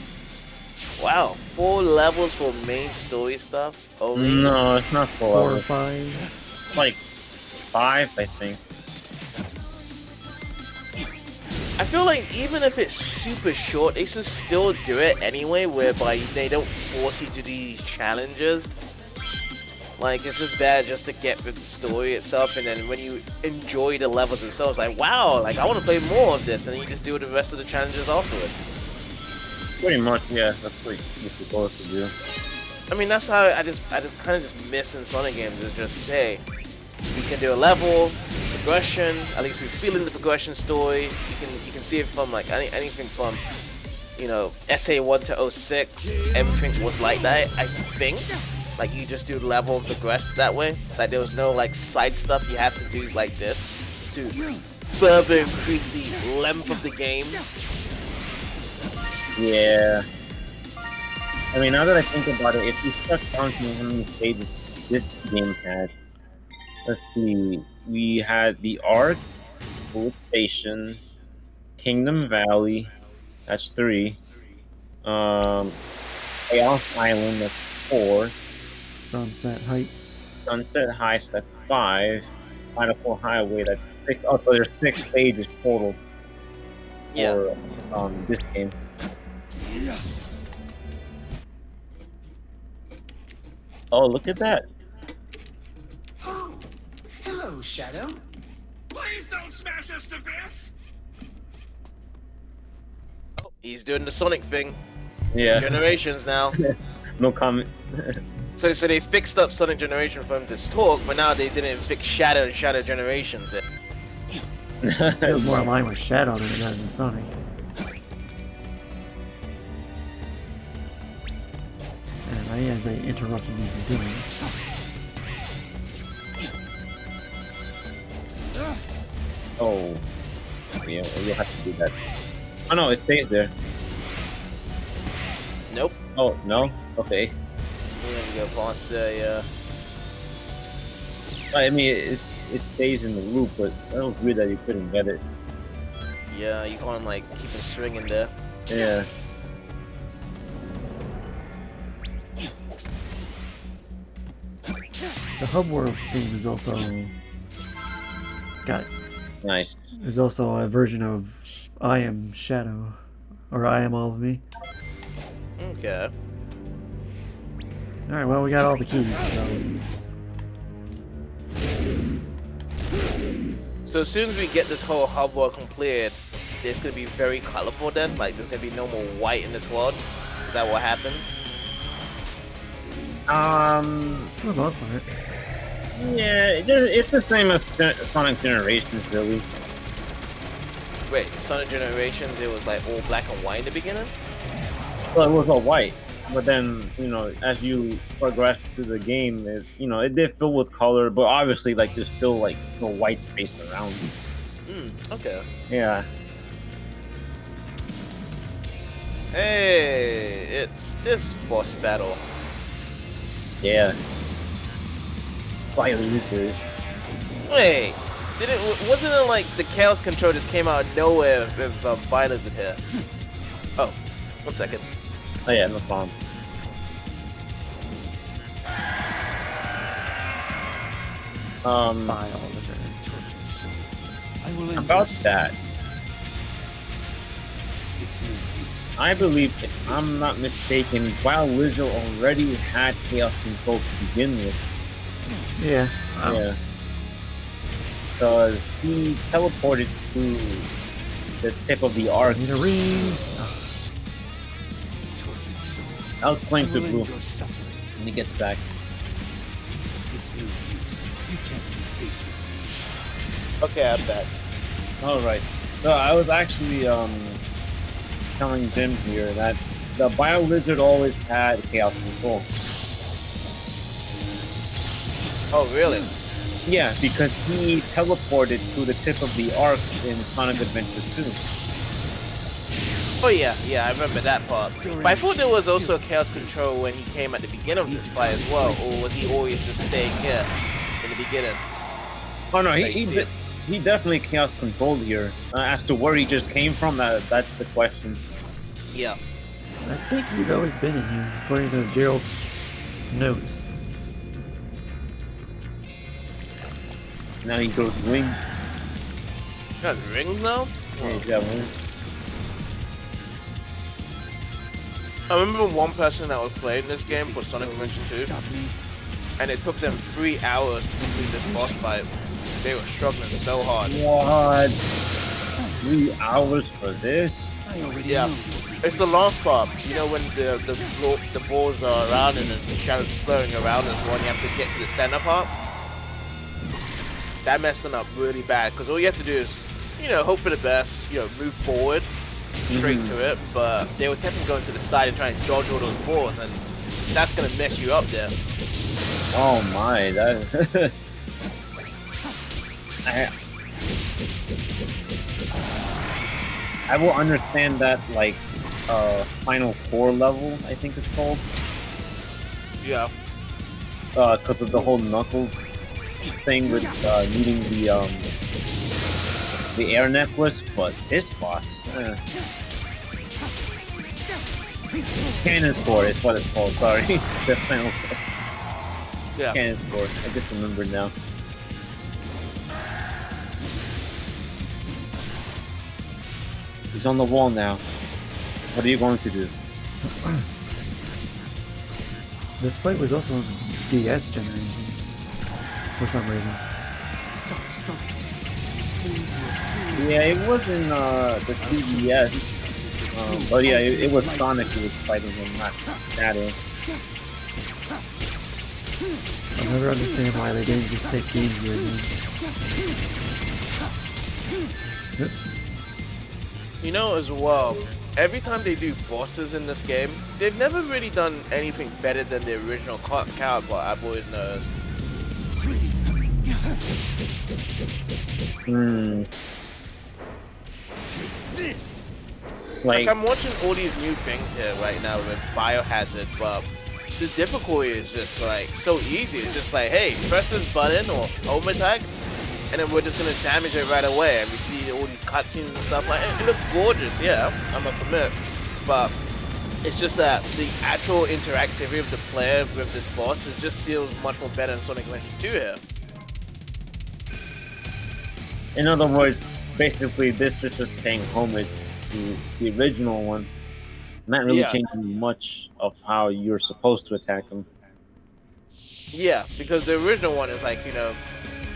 Wow, 4 levels for main story stuff only? No, it's not 4 4 or hours. 5. It's like 5, I think. I feel like even if it's super short, they should still do it anyway, whereby they don't force you to do these challenges. Like, it's just bad just to get through the story itself, and then when you enjoy the levels themselves, like, wow, like, I want to play more of this, and then you just do the rest of the challenges afterwards. Pretty much, yeah. That's what you're supposed to do. I mean, that's how I just kind of just miss in Sonic games, is just, hey, you can do a level, progression, at least we're feeling the progression story. You can see it from, like, anything from, you know, SA1 to 06, everything was like that, I think. Like, you just do level and progress that way. Like, there was no, like, side stuff you have to do like this to further increase the length of the game. Yeah. I mean, now that I think about it, if you start counting how many stages this game had, let's see, we had the Ark, Food Station, Kingdom Valley, that's 3, Chaos Island, that's 4, Sunset Heights. Sunset Heights, that's 5, Final Four Highway, that's 6. Oh, so there's 6 stages total Yeah. for this game. Oh, look at that. Oh, hello, Shadow. Please don't smash us to bits! He's doing the Sonic thing. Yeah. Generations now. No comment. So they fixed up Sonic Generation for him to talk, but now they didn't fix Shadow and Shadow Generations. It was more in line with Shadow than it does in Sonic. Anyway, as they interrupted me from doing it. Oh. Yeah, you'll have to do that. Oh no, it stays there. Nope. Oh, no? Okay. Yeah, we go past there, yeah. I mean, it stays in the loop, but that was weird that you couldn't get it. Yeah, you can't like keep a string in there. Yeah. The Hub Worlds theme is also got Nice. is also a version of I Am Shadow, or I Am All of Me. Okay. All right, well we got all the keys. So as soon as we get this whole hub world completed, it's gonna be very colorful then? Like there's gonna be no more white in this world? Is that what happens? For the most part. Yeah, it's the same as Sonic Generations, really. Wait, Sonic Generations, it was like all black and white in the beginning? Well, it was all white, but then as you progress through the game, it did fill with color, but obviously, like there's still like no white space around. Okay. Yeah. Hey, it's this boss battle. Yeah. Bioleader. Wait, wasn't it like the Chaos Control just came out of nowhere with Bylizard here? Oh, 1 second. Oh yeah, no problem. Tortured soul. I will end About this. that, It's no use. I believe, if I'm not mistaken, Bioleader already had Chaos Control to begin with. Yeah. Yeah. Because he teleported to the tip of the arc. Need a ring. Tortured soul. I'll explain I to will Blue end your suffering. when he gets back. It's no use. You can't keep pace with me. Okay, I'm back. Alright. So I was actually telling Jim here that the Bioleader always had Chaos Control. Oh, really? Yeah, because he teleported to the tip of the arc in Sonic Adventure 2. Oh yeah, I remember that part. But I thought there was also Chaos Control when he came at the beginning of this fight as well, or was he always just staying here in the beginning? Oh no, I see. he definitely Chaos Controlled here. As to where he just came from, that's the question. Yeah. I think he's always been in here, according to Gerald's notes. Now he goes wings. Got rings now? Yeah, he's got wings. I remember one person that was playing this game for Sonic Adventure 2, Stop me. and it took them 3 hours to complete this boss fight. They were struggling so hard. What? 3 hours for this? I already Yeah. know you. It's the last part. You know when the balls are around and the shadows flowing around as one, you have to get to the center part. That messed them up really bad because all you have to do is, hope for the best, move forward, straight to it. But they were definitely going to the side and trying to dodge all those balls, and that's gonna mess you up there. Oh my, that. I will understand that, like, Final 4 level, I think it's called. Yeah. Because of the whole Knuckles thing with needing the air necklace, but this boss, Cannon Spore is what it's called. Sorry, the Final Yeah. Cannon Spore. I just remembered now. He's on the wall now. What are you going to do? This fight was also in DS generation for some reason. Stop struggling. Yeah, it was in the 3DS. But yeah, it was Sonic who was fighting him, not Shadow. I'll never understand why they didn't just take games with As well, every time they do bosses in this game, they've never really done anything better than the original counterpart, I've always noticed. This. Like, Like, I'm watching all these new things here right now with Biohazard, but the difficulty is just like so easy. It's just like, hey, press this button or home attack, and then we're just gonna damage it right away. And we see all these cutscenes and stuff. Like it looks gorgeous, yeah, I must admit, but it's just that the actual interactivity of the player with this boss just feels much more better than Sonic Adventure 2 here. In other words, basically, this is just paying homage to the original one, not really Yeah. changing much of how you're supposed to attack them. Yeah, because the original one is like, you know,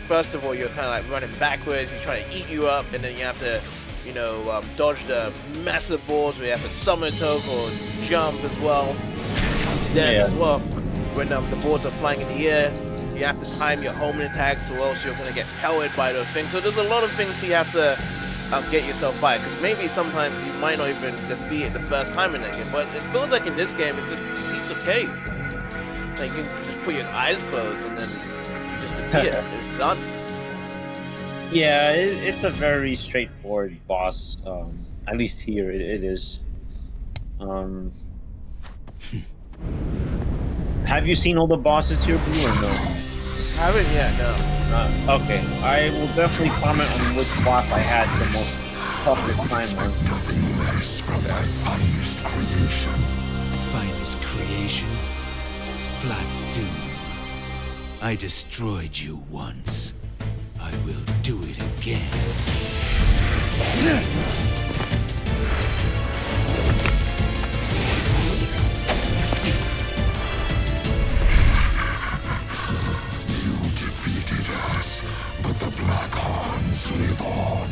first of all, you're kind of like running backwards, he's trying to eat you up, and then you have to, you know, dodge the massive balls where you have to summon a toke or jump as well. Then Yeah. as well, when the balls are flying in the air, you have to time your homing attacks or else you're going to get pelted by those things. So there's a lot of things you have to get yourself by, because maybe sometimes you might not even defeat it the first time in that game, but it feels like in this game it's just a piece of cake. Like you can just put your eyes closed and then you just defeat it. It's done. Yeah, it's a very straightforward boss. At least here it is. Have you seen all the bosses here, Blue, or no? I haven't yet, no. Okay, I will definitely comment on which boss I had the most toughest time on. Nothing less from my finest creation. Finest creation? Black Doom. I destroyed you once. I will do it again. You defeated us, but the Black Horns live on.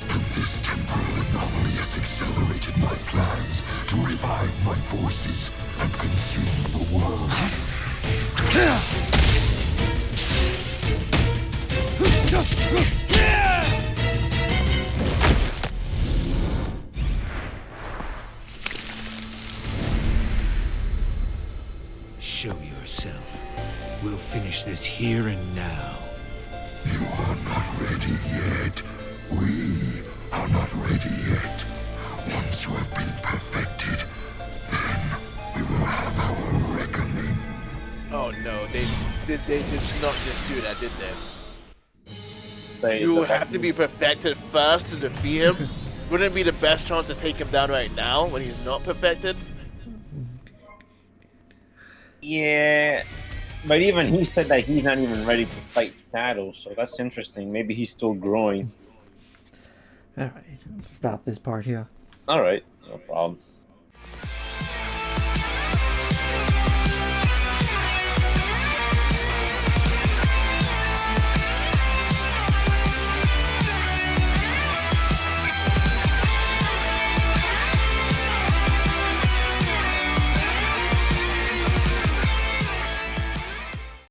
And this temporal anomaly has accelerated my plans to revive my forces and consume the world. Show yourself. We'll finish this here and now. You are not ready yet. We are not ready yet. Once you have been perfected, then we will have our reckoning. Oh no, they did not just do that, did they? Say You the- have to be perfected first to defeat him. Wouldn't it be the best chance to take him down right now when he's not perfected? Yeah, but even he said that he's not even ready to fight Shadow, so that's interesting. Maybe he's still growing. Alright, stop this part here. Alright, no problem.